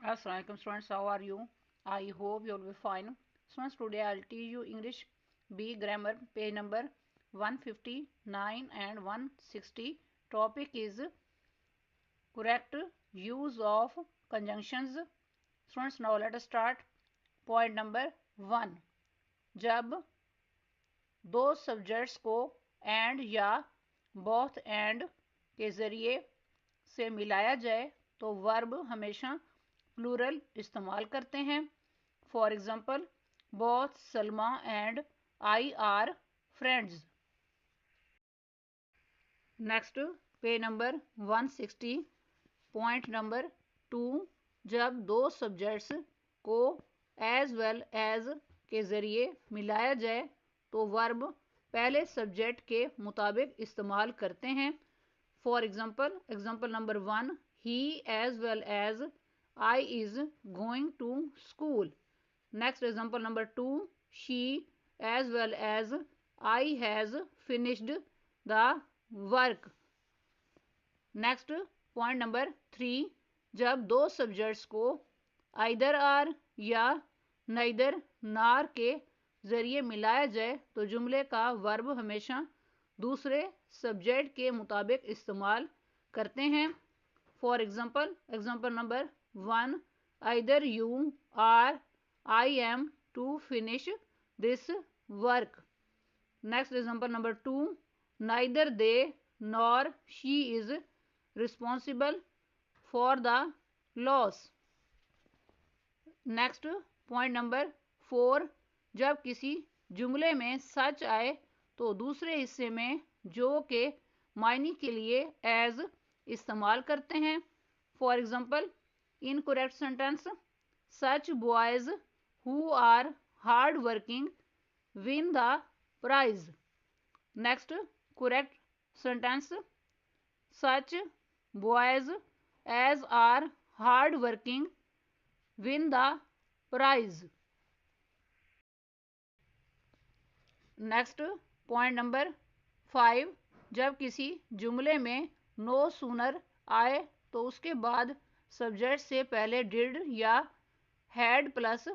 Assalamualaikum students, how are you? I hope you'll be fine. Students, today I'll teach you English B grammar page number 159 and 160. Topic is correct use of conjunctions. Students, now let us start. Point number 1. जब दो subjects को and या both and के ज़रिए से मिलाया जाए तो वर्ब हमेशा प्लूरल इस्तेमाल करते हैं. For example, both Salma and I R friends. Next, page number 160. Point number 2. जब दो सब्जेक्ट्स को एज वेल एज के ज़रिए मिलाया जाए तो वर्ब पहले सब्जेक्ट के मुताबिक इस्तेमाल करते हैं. For example number 1, he as well as I is going to school. Next example number 2, she as well as I has finished the work. Next, point number 3. जब दो सब्जेक्ट्स को आइदर आर या neither नार के ज़रिए मिलाया जाए तो जुमले का वर्ब हमेशा दूसरे सब्जेक्ट के मुताबिक इस्तेमाल करते हैं. For example number 1, either you or I am to finish this work. Next example number 2, neither they nor she is responsible for the loss. Next, point number 4. जब किसी जुमले में सच आए तो दूसरे हिस्से में जो के मायने के लिए एज इस्तेमाल करते हैं. For example, incorrect sentence, such boys who are hard working win the prize. Next, correct sentence, such boys as are hard working win the prize. Next, point number 5. जब किसी जुमले में नो सूनर आए तो उसके बाद सब्जेक्ट से पहले डिड या हैड प्लस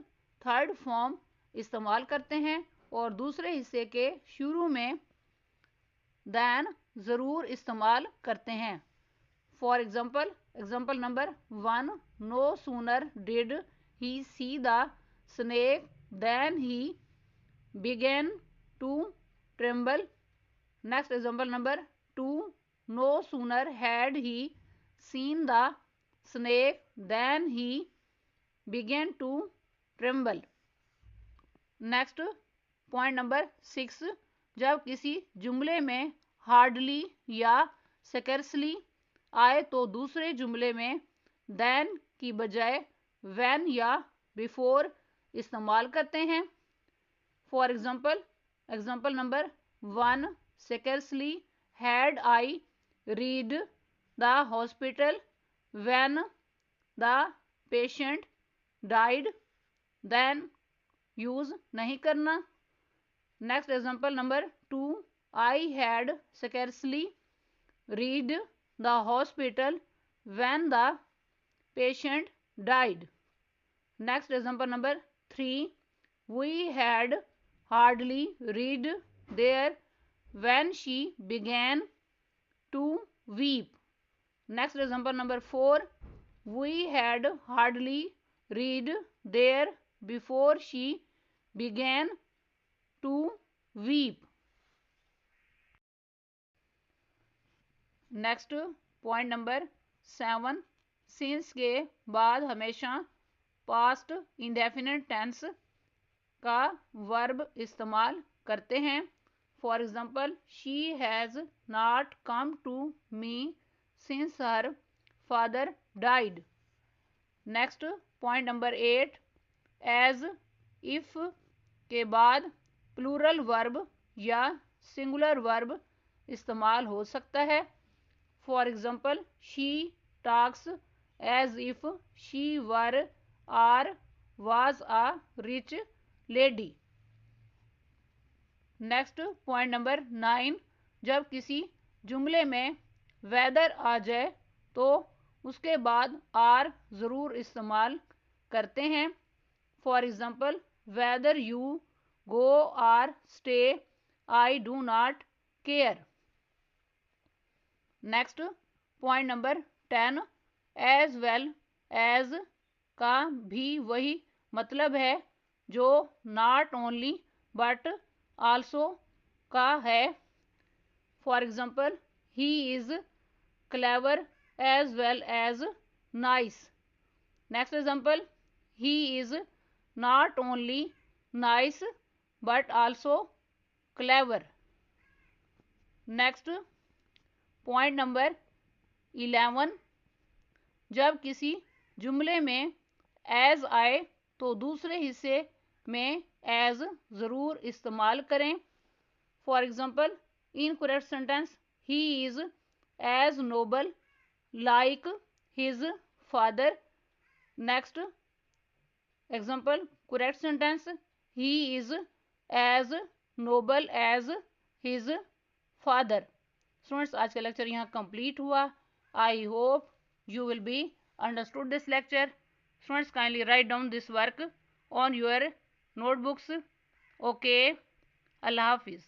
थर्ड फॉर्म इस्तेमाल करते हैं और दूसरे हिस्से के शुरू में दैन ज़रूर इस्तेमाल करते हैं. For example number 1, no sooner did he see the snake than he began to tremble. Next example number 2, no sooner had he seen the snake than he began to tremble. Next, point number 6. जब किसी जुमले में hardly या scarcely आए तो दूसरे जुमले में then की बजाय when या before इस्तेमाल करते हैं. For example number 1, scarcely had I reached the hospital when the patient died. then use नहीं करना. Next example number 2, I had scarcely reached the hospital when the patient died. Next example number 3, we had hardly read there when she began to weep. Next example number 4, we had hardly read there before she began to weep. Next, point number 7. Since के बाद हमेशा past indefinite tense का verb इस्तेमाल करते हैं. For example, she has not come to me since her father died. Next, point number 8. As if के बाद plural verb या सिंगुलर वर्ब इस्तेमाल हो सकता है. For example, she talks as if she were or was a rich lady. Next, point number 9. जब किसी जुमले में वेदर आ जाए तो उसके बाद आर ज़रूर इस्तेमाल करते हैं। For example, whether you go or stay, I do not care. Next point number 10, as well as का भी वही मतलब है जो नॉट ओनली बट आल्सो का है। For example, he is clever as well as nice. Next example, he is not only nice but also clever. Next point number 11, जब किसी जुमले में एज आए तो दूसरे हिस्से में एज ज़रूर इस्तेमाल करें। For example, incorrect sentence, he is as noble like his father. Next example, correct sentence, he is as noble as his father. Students, आज का लेक्चर यहाँ कंप्लीट हुआ। I hope you will be understood this lecture. Students, kindly write down this work on your notebooks. Okay, Allah Hafiz.